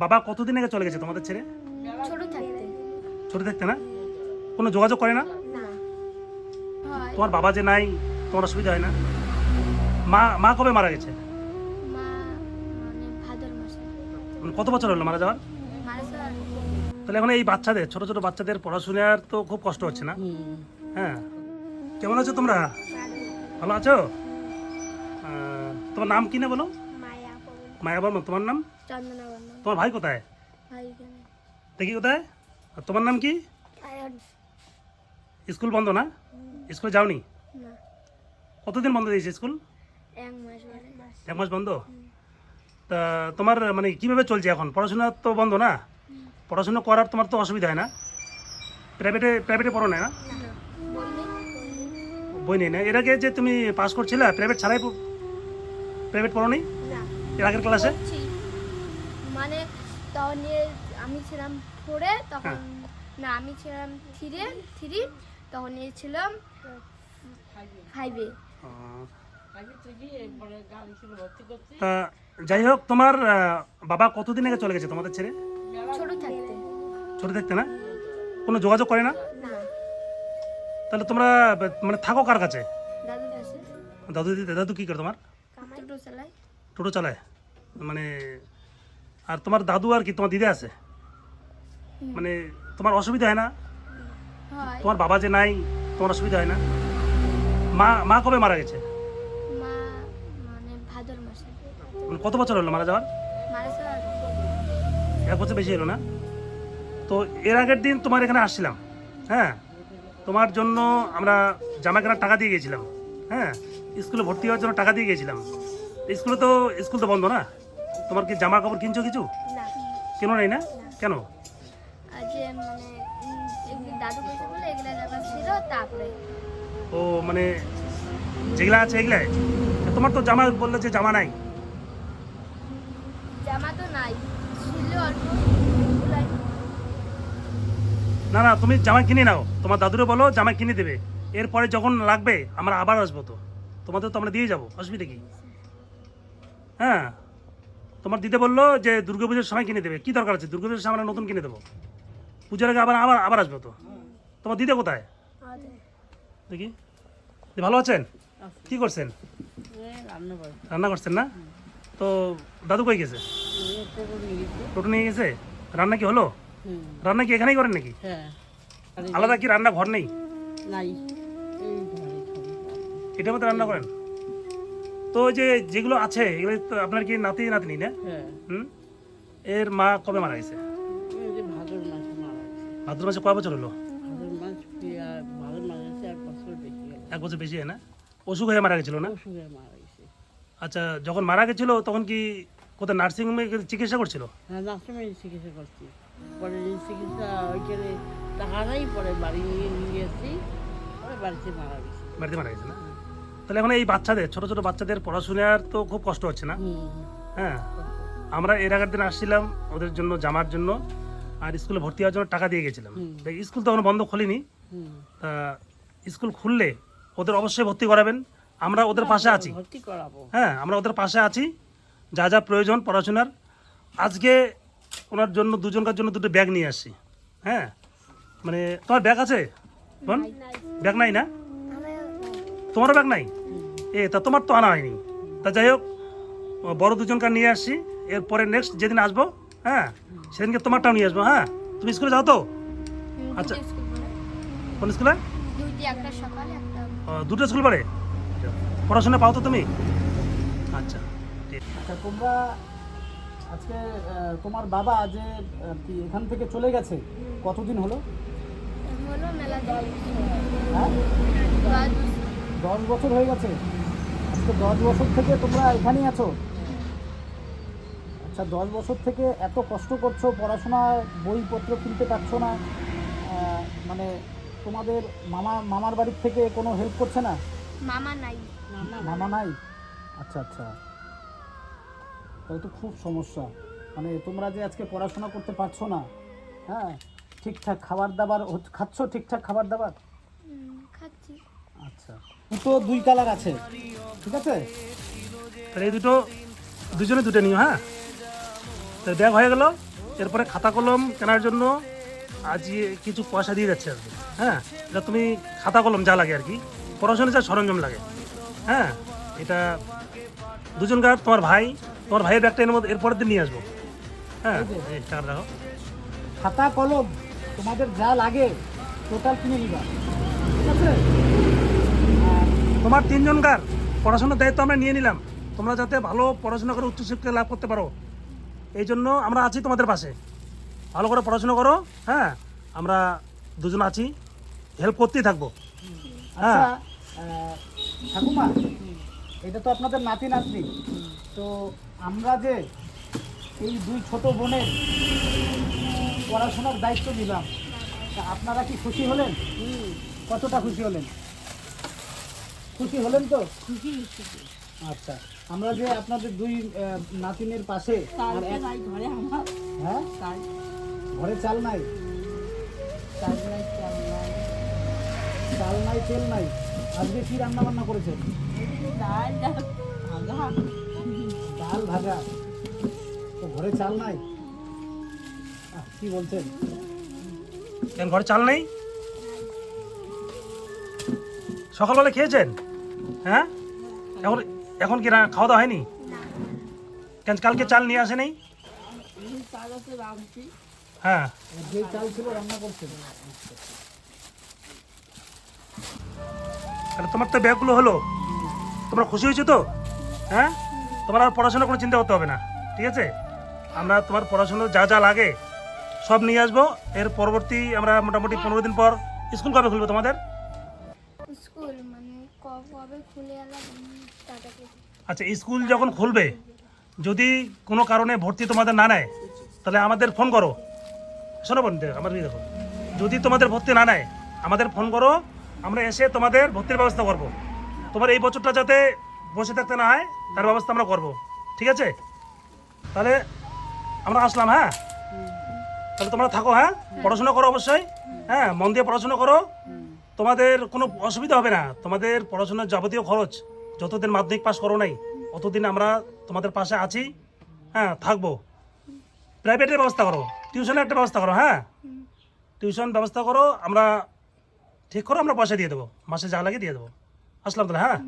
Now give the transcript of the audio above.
বাবা কতদিন আগে চলে গেছে তোমাদের ছেড়ে? ছোট থাকতে। ছোট থাকতে না? কোনো যোগাযোগ করে না? না হয় তোমার বাবা যে নাই, তোমার অসুবিধা হয় না? মা মা কবে মারা গেছে? মা মানে ভাদর মাসে মানে কত বছর হলো মারা যাওয়ার? মারা যাওয়ার তাহলে এখন এই বাচ্চাদের, ছোট ছোট বাচ্চাদের পড়াশোনার তো খুব কষ্ট হচ্ছে না? হ্যাঁ। কেমন আছো তোমরা? ভালো আছো? তোমার নাম কি না বলো? মায়া পবন মায়া বর্মন। তোমার নাম? চন্দনা বর্মন তোমার ভাই কোথায়? ভাই কেন দেখি কোথায়? আর তোমার নাম কি? আয়ন স্কুল বন্ধ না? স্কুলে যাওনি? না কতদিন বন্ধ দিয়েছে স্কুল? 1 মাস বলে 1 মাস বন্ধ। তা তোমার মানে কিভাবে চলছে এখন? পড়াশোনা তো বন্ধ না? পড়াশোনা করার তোমার তো অসুবিধা হয় না? প্রাইভেটে পড়ো না? না বললি বই নেই না? এর আগে যে তুমি পাস করছিলে প্রাইভেট ছাড়াই, প্রাইভেট পড়ো নি না এর আগের ক্লাসে? বলছি মানে তখন আমি ছিলাম 4-এ তখন না আমি ছিলাম 3 তখন ছিলাম 5-এ তা যাই হোক, তোমার বাবা কতদিন আগে চলে গেছে তোমাদের ছেড়ে? ছোট থাকতে। ছোট থাকতে না? কোনো যোগাযোগ করে না? না তাহলে তোমরা মানে থাকো কার কাছে? দাদুর কাছে দাদু কি করে তোমার? টোটো চালাই টোটো চালায় মানে? আর তোমার দাদু আর কি তোমার দিদি আছে? মানে তোমার অসুবিধা হয় না? হয় তোমার বাবা যে নাই, তোমার অসুবিধা হয় না? মা কবে মারা গেছে? মা মানে ভাদর মাসে মানে কত বছর হলো মারা যাওয়ার? মারা যাওয়ার 1 বছর বেশি হলো না? তো এর আগের দিন তোমার এখানে আসছিলাম, হ্যাঁ, তোমার জন্য আমরা জামা কেনার টাকা দিয়ে গেছিলাম, হ্যাঁ, স্কুলে ভর্তি হওয়ার জন্য টাকা দিয়ে গেছিলাম। স্কুল তো বন্ধ না? তোমার কি জামা কাপড় কিনছো কিছু? না কেন নাই না? কেন? আর যে মানে এগুলি দাদু কইছে বলে এগুলা যাবার ছিল তারপরে ও মানে যেগুলা আছে এগুলাই? তোমার তো জামা বললে যে জামা নাই। জামা তো নাই ছিল অল্প ওগুলাই না না, তুমি জামা কিনে নাও, তোমার দাদুরে বলো জামা কিনে দেবে। এরপরে যখন লাগবে আমরা আবার আসবো, তো তোমাদের তো আমরা দিয়ে যাবো, অসুবিধা কি? হ্যাঁ, তোমার দিতে বললো যে দুর্গাপুজোর সময় কিনে দেবে। কি দরকার আছে? দুর্গাপুজোর সময় আমরা নতুন কিনে দেবো, পুজোর আগে আবার আবার আবার আসবো তো। তোমার দিতে কোথায় আমাদের দেখি? ভালো আছেন? কি করছেন? রান্না করছেন না? তো দাদু কই গেছে? টোটো নিয়ে গেছে। রান্না কি হলো? রান্না কি এখানেই করেন নাকি? আলাদা কি রান্না ঘর নেই? এটার মধ্যে রান্না করেন? তো ওই যে যেগুলো আছে এগুলো তো আপনার কি নাতি নাতনি না? হুম। এর মা কবে মারা গেছে? ভাদ্র মাসে কয় বছর হলো? 1 বছর বেশি হয় না? অসুখ হয়ে মারা গেছিল না? আচ্ছা, যখন মারা গেছিল তখন কি কোথায় নার্সিং হোমে চিকিৎসা করছিল? চিকিৎসা করছি, পরে চিকিৎসা ওইখানে টাকা নাই, পরে বাড়ি নিয়ে গেছি, পরে বাড়িতে মারা গেছে। বাড়িতে মারা গেছে না? তাহলে এখন এই বাচ্চাদের, ছোট ছোট বাচ্চাদের পড়াশোনার তো খুব কষ্ট হচ্ছে না? হ্যাঁ, আমরা এর আগের দিন আসছিলাম ওদের জন্য জামার জন্য আর স্কুলে ভর্তি হওয়ার জন্য টাকা দিয়ে গেছিলাম। স্কুল তো এখন বন্ধ, খোলেনি। তা স্কুল খুললে ওদের অবশ্যই ভর্তি করাবেন, আমরা ওদের পাশে আছি। ভর্তি করাবো। হ্যাঁ, আমরা ওদের পাশে আছি, যা যা প্রয়োজন পড়াশোনার। আজকে ওনার জন্য দুজনকার জন্য 2টো ব্যাগ নিয়ে আসছি। হ্যাঁ, মানে তোমার ব্যাগ আছে? বোন, ব্যাগ নাই না? তোমারও ব্যাগ নাই? তা তোমার তো আনা হয়নি। তা যাই হোক, বড় দুজনকার নিয়ে আসছি। এরপরে নেক্সট যেদিন আসবো, হ্যাঁ, সেদিনকে তোমারটাও নিয়ে আসবো। হ্যাঁ, তুমি স্কুলে যাও তো? আচ্ছা, কোন স্কুলে? দুইটি, একটা সকালে একটা 2টো স্কুল পড়ে? পড়াশোনা পাও তো তুমি? আচ্ছা, ঠিক। আচ্ছা, তোমরা আজকে তোমার বাবা যে কি এখান থেকে চলে গেছে কতদিন হলো? হলো মেলা হ্যাঁ, 10 বছর হয়ে গেছে। আজকে 10 বছর থেকে তোমরা এখানেই আছো? আচ্ছা, 10 বছর থেকে এত কষ্ট করছো, পড়াশোনা বইপত্র কিনতে পারছো না, মানে তোমাদের মামার বাড়ির থেকে কোনো হেল্প করছে না? মামা নাই মামা নাই? আচ্ছা আচ্ছা, তাহলে তো খুব সমস্যা। মানে তোমরা যে আজকে পড়াশোনা করতে পারছো না, হ্যাঁ, ঠিকঠাক খাবার দাবার খাচ্ছ? ঠিকঠাক খাবার দাবার খাচ্ছি। আচ্ছা, দুটো 2 কালার আছে, ঠিক আছে? তাহলে এই দুটো দুজনে 2টো নিও। হ্যাঁ, তো ব্যাগ হয়ে গেল, এরপরে খাতা কলম কেনার জন্য আজ কিছু পয়সা দিয়ে যাচ্ছে আর কি। হ্যাঁ, এটা তুমি খাতা কলম যা লাগে আর কি, পড়াশোনা যা সরঞ্জাম লাগে। হ্যাঁ, এটা দুজনকার, তোমার ভাইয়ের ব্যাগটা এর মধ্যে এরপরের দিন নিয়ে আসবো। হ্যাঁ, এই টাকা রাখো। খাতা কলম তোমাদের যা লাগে টোটাল কিনে নিবা, ঠিক আছে? তোমার তিনজনকার পড়াশোনার দায়িত্ব আমরা নিয়ে নিলাম, তোমরা যাতে ভালো পড়াশোনা করে উচ্চশিক্ষা লাভ করতে পারো, এই জন্য আমরা আছি তোমাদের পাশে। ভালো করে পড়াশোনা করো। হ্যাঁ, আমরা দুজন আছি, হেল্প করতেই থাকবো। হ্যাঁ, আচ্ছা ঠাকুমা, এটা তো আপনাদের নাতি নাতনি, তো আমরা যে এই দুই ছোট বোনের পড়াশোনার দায়িত্ব নিলাম, তা আপনারা কি খুশি হলেন? কতটা খুশি হলেন? খুশি হলেন তো? খুশি আচ্ছা, আমরা যে আপনাদের দুই নাতিনের পাশে আর এক, ঘরে আমার হ্যাঁ চাল ঘরে চাল নাই, চাল নাই, চাল নাই, চাল নাই, তেল নাই, আজকে কি রান্না বান্না করেছেন? ডাল ডাল ভাজা, ডাল ভাজা, তো ঘরে চাল নাই? কি বলছেন? কেন ঘরে চাল নেই? সকালবেলা খেয়েছেন? হ্যাঁ, এখন এখন কি খাওয়া দাওয়া হয়নি? কেন কালকে চাল নিয়ে আসে নেই? চাল আছে রাঁধছি। হ্যাঁ, যে চাল ছিল রান্না করছেন। তাহলে তোমার তো ব্যাগগুলো হলো, তোমরা খুশি হয়েছো তো? হ্যাঁ, তোমার আর পড়াশোনার কোনো চিন্তা করতে হবে না, ঠিক আছে? আমরা তোমার পড়াশোনার যা যা লাগে সব নিয়ে আসবো। এর পরবর্তী আমরা মোটামুটি 15 দিন পর স্কুল কবে খুলবে তোমাদের? স্কুল মানে কবে খুলে এলাম টাটাকে। আচ্ছা, স্কুল যখন খুলবে, যদি কোনো কারণে ভর্তি তোমাদের না নেয়, তাহলে আমাদের ফোন করো। শোনো বোন, আমার দেখো, যদি তোমাদের ভর্তি না নেয় আমাদের ফোন করো, আমরা এসে তোমাদের ভর্তির ব্যবস্থা করব। তোমার এই বছরটা যাতে বসে থাকতে না হয় তার ব্যবস্থা আমরা করব, ঠিক আছে? তাহলে আমরা আসলাম। হ্যাঁ, তাহলে তোমরা থাকো। হ্যাঁ, পড়াশোনা করো অবশ্যই। হ্যাঁ, মন দিয়ে পড়াশোনা করো, তোমাদের কোনো অসুবিধা হবে না। তোমাদের পড়াশোনার যাবতীয় খরচ যতদিন মাধ্যমিক পাস করো নাই অতদিন আমরা তোমাদের পাশে আছি। হ্যাঁ, থাকবো। প্রাইভেটের ব্যবস্থা করো, টিউশনের একটা ব্যবস্থা করো। হ্যাঁ, টিউশন ব্যবস্থা করো, আমরা ঠিক করো, আমরা পয়সা দিয়ে দেবো, মাসে যা লাগে দিয়ে দেবো। আসলাম তাহলে। হ্যাঁ।